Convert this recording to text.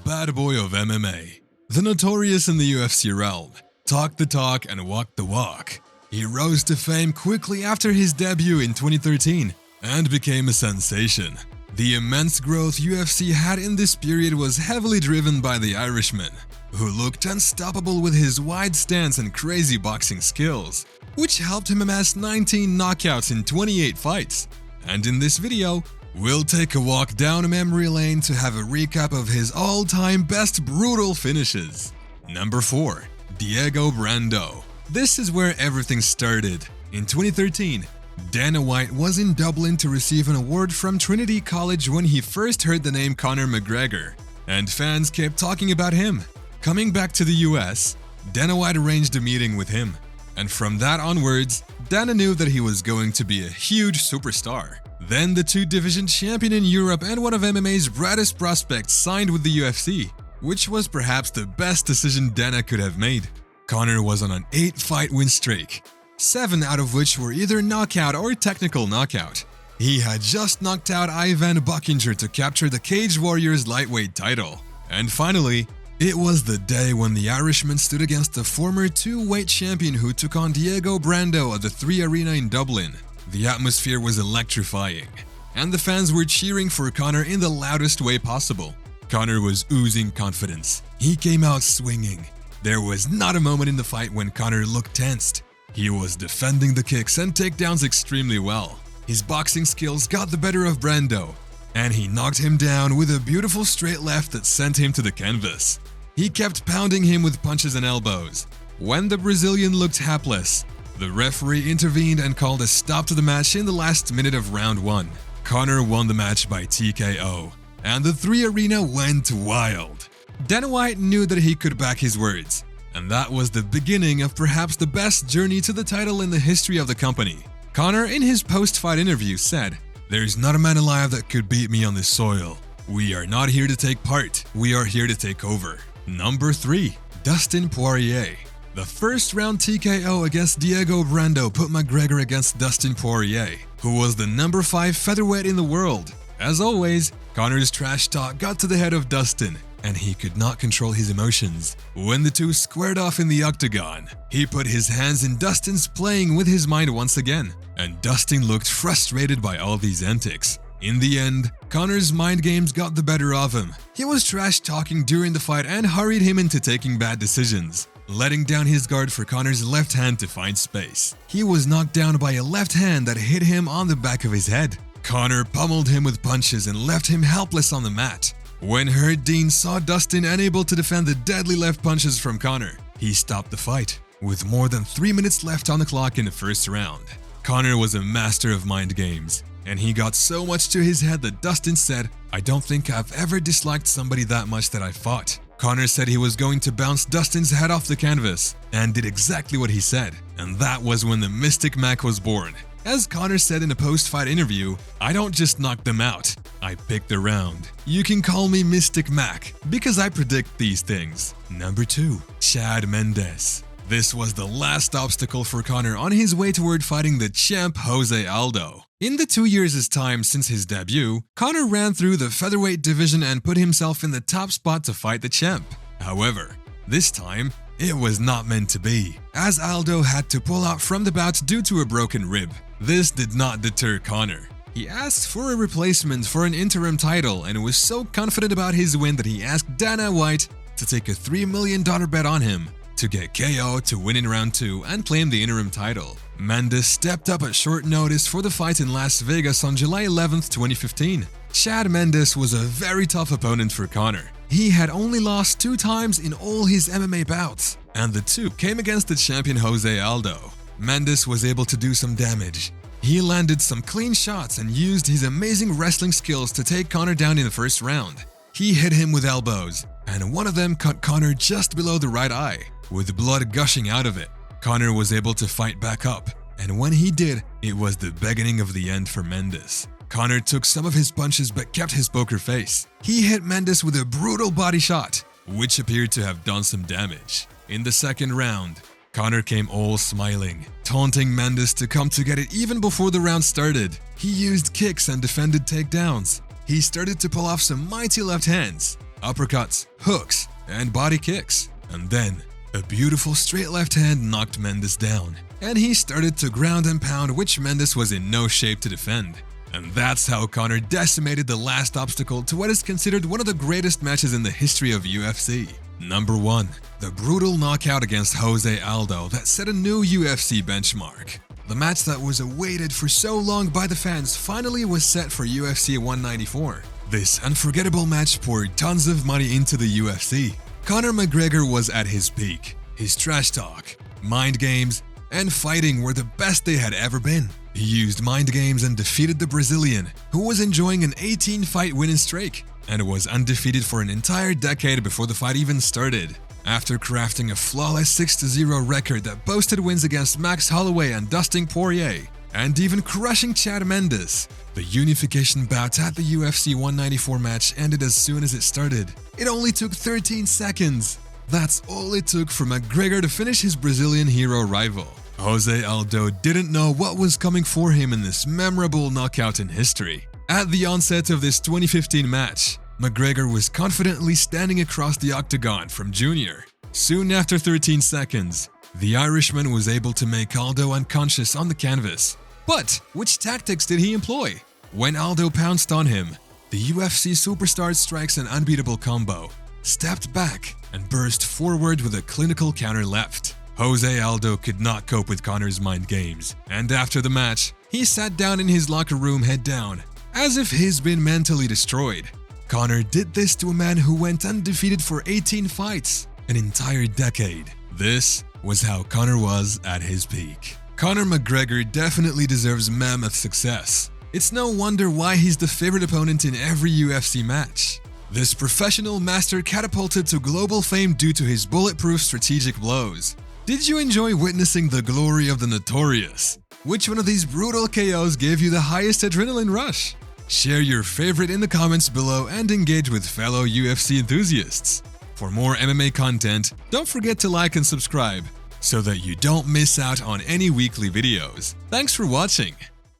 bad boy of MMA. The Notorious in the UFC realm. Talk the talk and walk the walk. He rose to fame quickly after his debut in 2013 and became a sensation. The immense growth UFC had in this period was heavily driven by the Irishman, who looked unstoppable with his wide stance and crazy boxing skills, which helped him amass 19 knockouts in 28 fights. And in this video, we'll take a walk down memory lane to have a recap of his all-time best brutal finishes. Number 4. Diego Brando. This is where everything started. In 2013, Dana White was in Dublin to receive an award from Trinity College when he first heard the name Conor McGregor, and fans kept talking about him. Coming back to the US, Dana White arranged a meeting with him, and from that onwards, Dana knew that he was going to be a huge superstar. Then the two-division champion in Europe and one of MMA's brightest prospects signed with the UFC, which was perhaps the best decision Dana could have made. Conor was on an 8-fight win streak, 7 out of which were either knockout or technical knockout. He had just knocked out Ivan Buchinger to capture the Cage Warriors lightweight title. And finally, it was the day when the Irishman stood against the former two-weight champion who took on Diego Brando at the 3 Arena in Dublin. The atmosphere was electrifying, and the fans were cheering for Conor in the loudest way possible. Conor was oozing confidence. He came out swinging. There was not a moment in the fight when Conor looked tensed. He was defending the kicks and takedowns extremely well. His boxing skills got the better of Brando, and he knocked him down with a beautiful straight left that sent him to the canvas. He kept pounding him with punches and elbows. When the Brazilian looked hapless, the referee intervened and called a stop to the match in the last minute of round 1. Conor won the match by TKO, and the 3 Arena went wild. Dana White knew that he could back his words, and that was the beginning of perhaps the best journey to the title in the history of the company. Conor, in his post-fight interview, said, "There's not a man alive that could beat me on this soil. We are not here to take part, we are here to take over." Number 3. Dustin Poirier. The first round TKO against Diego Brando put McGregor against Dustin Poirier, who was the number 5 featherweight in the world. As always, Conor's trash talk got to the head of Dustin, and he could not control his emotions. When the two squared off in the octagon, he put his hands in Dustin's, playing with his mind once again, and Dustin looked frustrated by all these antics. In the end, Conor's mind games got the better of him. He was trash talking during the fight and hurried him into taking bad decisions, letting down his guard for Conor's left hand to find space. He was knocked down by a left hand that hit him on the back of his head. Conor pummeled him with punches and left him helpless on the mat. When Hurt Dean saw Dustin unable to defend the deadly left punches from Conor, he stopped the fight, with more than 3 minutes left on the clock in the first round. Conor was a master of mind games, and he got so much to his head that Dustin said, "I don't think I've ever disliked somebody that much that I fought." Conor said he was going to bounce Dustin's head off the canvas, and did exactly what he said, and that was when the Mystic Mac was born. As Conor said in a post-fight interview, "I don't just knock them out, I pick the round. You can call me Mystic Mac, because I predict these things." Number 2. Chad Mendes. This was the last obstacle for Conor on his way toward fighting the champ Jose Aldo. In the 2 years' time since his debut, Conor ran through the featherweight division and put himself in the top spot to fight the champ. However, this time, it was not meant to be, as Aldo had to pull out from the bout due to a broken rib. This did not deter Conor. He asked for a replacement for an interim title and was so confident about his win that he asked Dana White to take a $3 million bet on him to get KO to win in round 2 and claim the interim title. Mendes stepped up at short notice for the fight in Las Vegas on July 11, 2015. Chad Mendes was a very tough opponent for Conor. He had only lost 2 times in all his MMA bouts, and the 2 came against the champion Jose Aldo. Mendes was able to do some damage. He landed some clean shots and used his amazing wrestling skills to take Conor down in the first round. He hit him with elbows, and one of them cut Conor just below the right eye, with blood gushing out of it. Conor was able to fight back up, and when he did, it was the beginning of the end for Mendes. Conor took some of his punches but kept his poker face. He hit Mendes with a brutal body shot, which appeared to have done some damage. In the second round, Conor came all smiling, taunting Mendes to come to get it even before the round started. He used kicks and defended takedowns. He started to pull off some mighty left hands. uppercuts, hooks, and body kicks. And then, a beautiful straight left hand knocked Mendes down, and he started to ground and pound, which Mendes was in no shape to defend. And that's how Conor decimated the last obstacle to what is considered one of the greatest matches in the history of UFC. Number 1. The brutal knockout against Jose Aldo that set a new UFC benchmark. The match that was awaited for so long by the fans finally was set for UFC 194. This unforgettable match poured tons of money into the UFC. Conor McGregor was at his peak. His trash talk, mind games, and fighting were the best they had ever been. He used mind games and defeated the Brazilian, who was enjoying an 18-fight winning streak and was undefeated for an entire decade before the fight even started. After crafting a flawless 6-0 record that boasted wins against Max Holloway and Dustin Poirier, and even crushing Chad Mendes, the unification bout at the UFC 194 match ended as soon as it started. It only took 13 seconds. That's all it took for McGregor to finish his Brazilian hero rival. Jose Aldo didn't know what was coming for him in this memorable knockout in history. At the onset of this 2015 match, McGregor was confidently standing across the octagon from Junior. Soon after 13 seconds, the Irishman was able to make Aldo unconscious on the canvas. But which tactics did he employ? When Aldo pounced on him, the UFC superstar strikes an unbeatable combo, stepped back, and burst forward with a clinical counter left. Jose Aldo could not cope with Conor's mind games, and after the match, he sat down in his locker room head down, as if he's been mentally destroyed. Conor did this to a man who went undefeated for 18 fights, an entire decade. This was how Conor was at his peak. Conor McGregor definitely deserves mammoth success. It's no wonder why he's the favorite opponent in every UFC match. This professional master catapulted to global fame due to his bulletproof strategic blows. Did you enjoy witnessing the glory of the Notorious? Which one of these brutal KOs gave you the highest adrenaline rush? Share your favorite in the comments below and engage with fellow UFC enthusiasts. For more MMA content, don't forget to like and subscribe so that you don't miss out on any weekly videos. Thanks for watching.